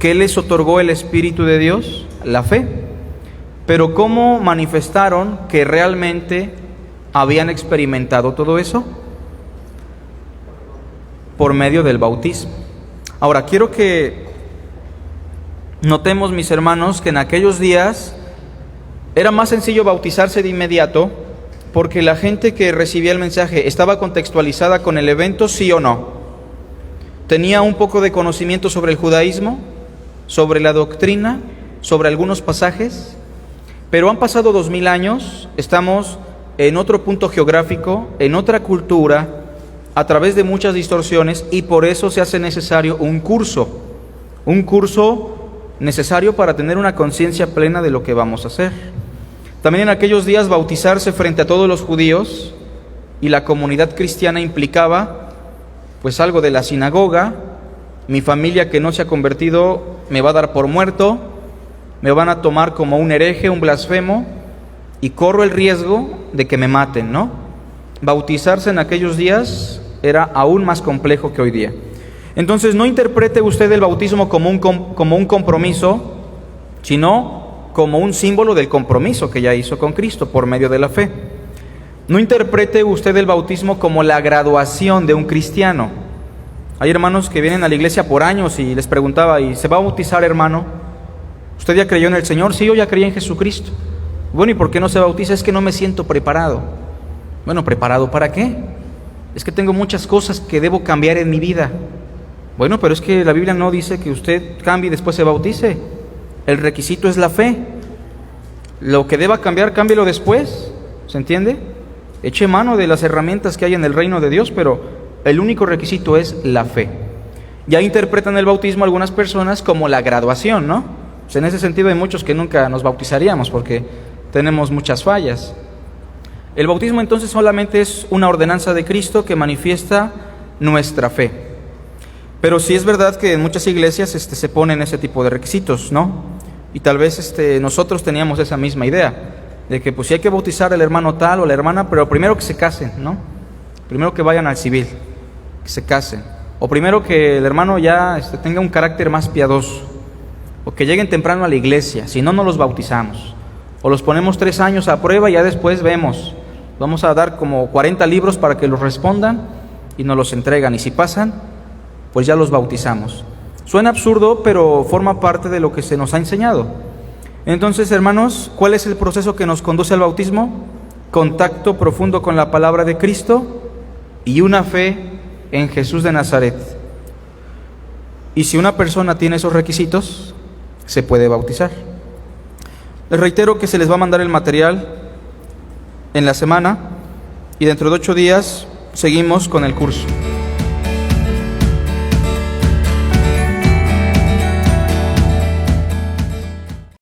¿Qué les otorgó el Espíritu de Dios? La fe. Pero ¿cómo manifestaron que realmente habían experimentado todo eso? Por medio del bautismo. Ahora, quiero que notemos, mis hermanos, que en aquellos días era más sencillo bautizarse de inmediato, porque la gente que recibía el mensaje estaba contextualizada con el evento, sí o no. Tenía un poco de conocimiento sobre el judaísmo, sobre la doctrina, sobre algunos pasajes, pero han pasado 2000 años, estamos en otro punto geográfico, en otra cultura, a través de muchas distorsiones, y por eso se hace necesario un curso necesario para tener una conciencia plena de lo que vamos a hacer. También en aquellos días bautizarse frente a todos los judíos y la comunidad cristiana implicaba pues algo de la sinagoga. Mi familia que no se ha convertido me va a dar por muerto, me van a tomar como un hereje, un blasfemo, y corro el riesgo de que me maten, ¿no? Bautizarse en aquellos días era aún más complejo que hoy día. Entonces no interprete usted el bautismo como un compromiso, sino como un símbolo del compromiso que ya hizo con Cristo por medio de la fe. No interprete usted el bautismo como la graduación de un cristiano. Hay hermanos que vienen a la iglesia por años y les preguntaba: ¿y se va a bautizar, hermano? ¿Usted ya creyó en el Señor? Sí, yo ya creí en Jesucristo. Bueno, ¿y por qué no se bautiza? Es que no me siento preparado. Bueno, ¿preparado para qué? Es que tengo muchas cosas que debo cambiar en mi vida. Bueno, pero es que la Biblia no dice que usted cambie y después se bautice. El requisito es la fe. Lo que deba cambiar, cámbielo después. ¿Se entiende? Eche mano de las herramientas que hay en el reino de Dios, pero el único requisito es la fe. Ya interpretan el bautismo algunas personas como la graduación, ¿no? Pues en ese sentido hay muchos que nunca nos bautizaríamos porque tenemos muchas fallas. El bautismo entonces solamente es una ordenanza de Cristo que manifiesta nuestra fe. Pero sí es verdad que en muchas iglesias se ponen ese tipo de requisitos, ¿no? Y tal vez nosotros teníamos esa misma idea, de que pues sí hay que bautizar al hermano tal o la hermana, pero primero que se casen, ¿no? Primero que vayan al civil, que se casen. O primero que el hermano ya tenga un carácter más piadoso, o que lleguen temprano a la iglesia, si no, no los bautizamos. O los ponemos 3 años a prueba y ya después vemos. Vamos a dar como 40 libros para que los respondan y nos los entregan. Y si pasan, pues ya los bautizamos. Suena absurdo, pero forma parte de lo que se nos ha enseñado. Entonces, hermanos, ¿cuál es el proceso que nos conduce al bautismo? Contacto profundo con la palabra de Cristo y una fe en Jesús de Nazaret. Y si una persona tiene esos requisitos, se puede bautizar. Les reitero que se les va a mandar el material en la semana y dentro de 8 días seguimos con el curso.